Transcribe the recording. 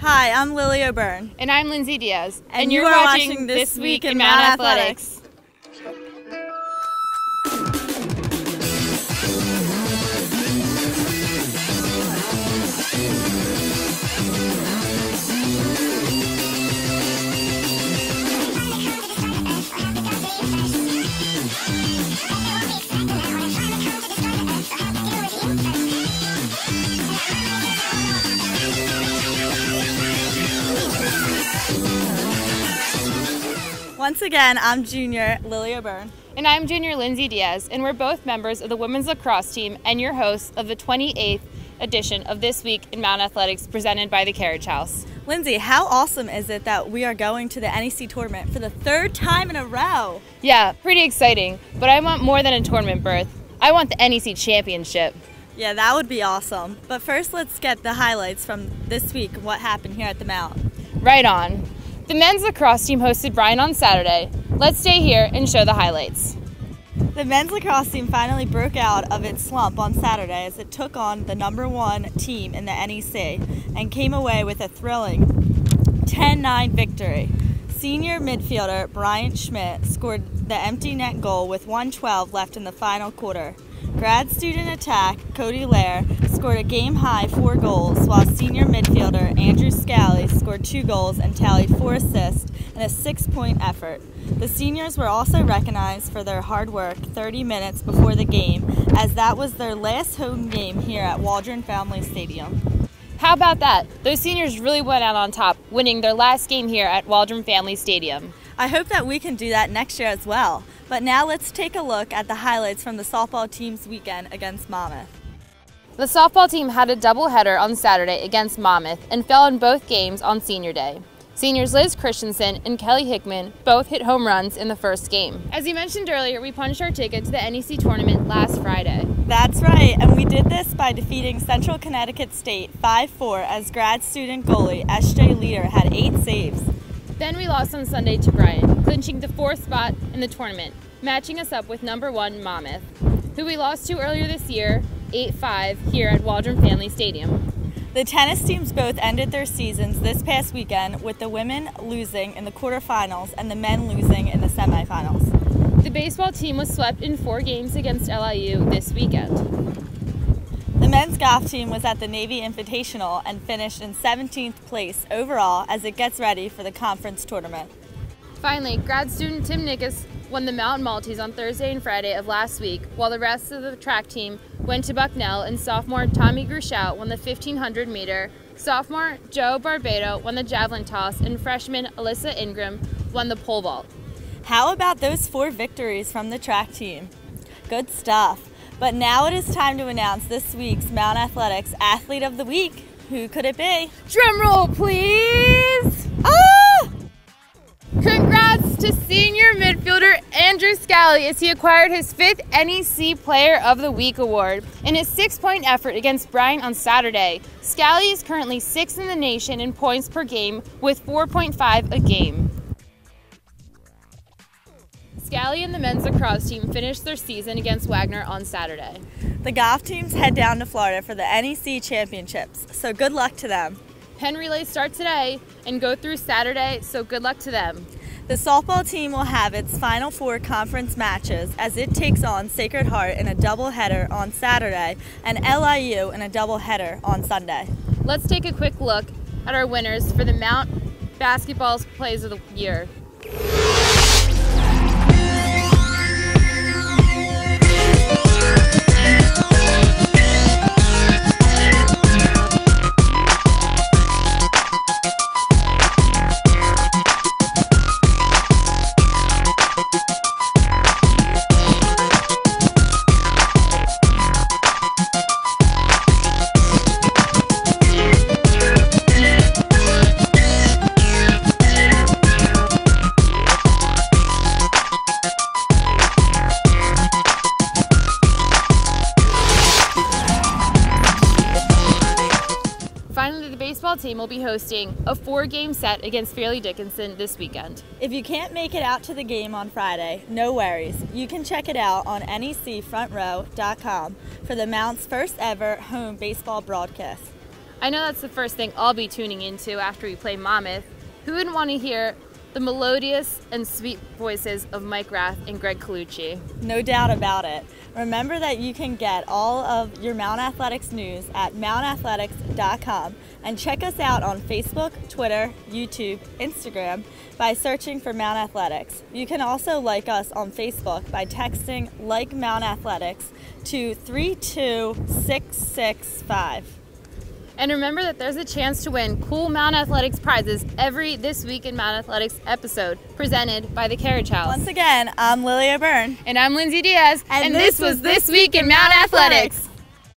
Hi, I'm Lily O'Byrne. And I'm Lindsay Diaz. And you are watching This Week in Mount Athletics. Once again, I'm junior Lily O'Byrne. And I'm junior Lindsay Diaz, and we're both members of the women's lacrosse team and your hosts of the 28th edition of This Week in Mount Athletics presented by the Carriage House. Lindsay, how awesome is it that we are going to the NEC tournament for the third time in a row? Yeah, pretty exciting, but I want more than a tournament berth. I want the NEC championship. Yeah, that would be awesome. But first, let's get the highlights from this week, what happened here at the Mount. Right on. The men's lacrosse team hosted Bryan on Saturday. Let's stay here and show the highlights. The men's lacrosse team finally broke out of its slump on Saturday as it took on the #1 team in the NEC and came away with a thrilling 10-9 victory. Senior midfielder Bryant Schmidt scored the empty net goal with 1:12 left in the final quarter. Grad student attack Cody Lair scored a game-high 4 goals, while senior midfielder Andrew Scally scored 2 goals and tallied 4 assists in a 6-point effort. The seniors were also recognized for their hard work 30 minutes before the game, as that was their last home game here at Waldron Family Stadium. How about that? Those seniors really went out on top, winning their last game here at Waldron Family Stadium. I hope that we can do that next year as well. But now let's take a look at the highlights from the softball team's weekend against Monmouth. The softball team had a doubleheader on Saturday against Monmouth and fell in both games on Senior Day. Seniors Liz Christensen and Kelly Hickman both hit home runs in the first game. As you mentioned earlier, we punched our ticket to the NEC tournament last Friday. That's right, and we did this by defeating Central Connecticut State 5-4 as grad student goalie S.J. Leader had 8 saves. Then we lost on Sunday to Bryan, clinching the 4th spot in the tournament, matching us up with #1 Monmouth, who we lost to earlier this year, 8-5, here at Waldron Family Stadium. The tennis teams both ended their seasons this past weekend, with the women losing in the quarterfinals and the men losing in the semifinals. The baseball team was swept in 4 games against LIU this weekend. The men's golf team was at the Navy Invitational and finished in 17th place overall as it gets ready for the conference tournament. Finally, grad student Tim Nickus won the Mountain Maltese on Thursday and Friday of last week, while the rest of the track team went to Bucknell, and sophomore Tommy Grushout won the 1500 meter, sophomore Joe Barbado won the javelin toss, and freshman Alyssa Ingram won the pole vault. How about those 4 victories from the track team? Good stuff. But now it is time to announce this week's Mount Athletics Athlete of the Week. Who could it be? Drum roll, please! Ah! Congrats to senior midfielder Andrew Scally as he acquired his 5th NEC Player of the Week award. In his 6-point effort against Bryan on Saturday, Scally is currently 6th in the nation in points per game with 4.5 a game. Scally and the men's lacrosse team finished their season against Wagner on Saturday. The golf teams head down to Florida for the NEC championships, so good luck to them. Pen relays start today and go through Saturday, so good luck to them. The softball team will have its Final 4 conference matches as it takes on Sacred Heart in a doubleheader on Saturday and LIU in a doubleheader on Sunday. Let's take a quick look at our winners for the Mount Basketball's Plays of the Year. Finally, the baseball team will be hosting a 4-game set against Fairleigh Dickinson this weekend. If you can't make it out to the game on Friday, no worries. You can check it out on necfrontrow.com for the Mount's first ever home baseball broadcast. I know that's the first thing I'll be tuning into after we play Monmouth. Who wouldn't want to hear the melodious and sweet voices of Mike Rath and Greg Colucci? No doubt about it. Remember that you can get all of your Mount Athletics news at mountathletics.com and check us out on Facebook, Twitter, YouTube, Instagram by searching for Mount Athletics. You can also like us on Facebook by texting "Like Mount Athletics" to 32665. And remember that there's a chance to win cool Mount Athletics prizes every This Week in Mount Athletics episode, presented by the Carriage House. Once again, I'm Lily O'Byrne. And I'm Lindsay Diaz. And this was This Week in Mount Athletics.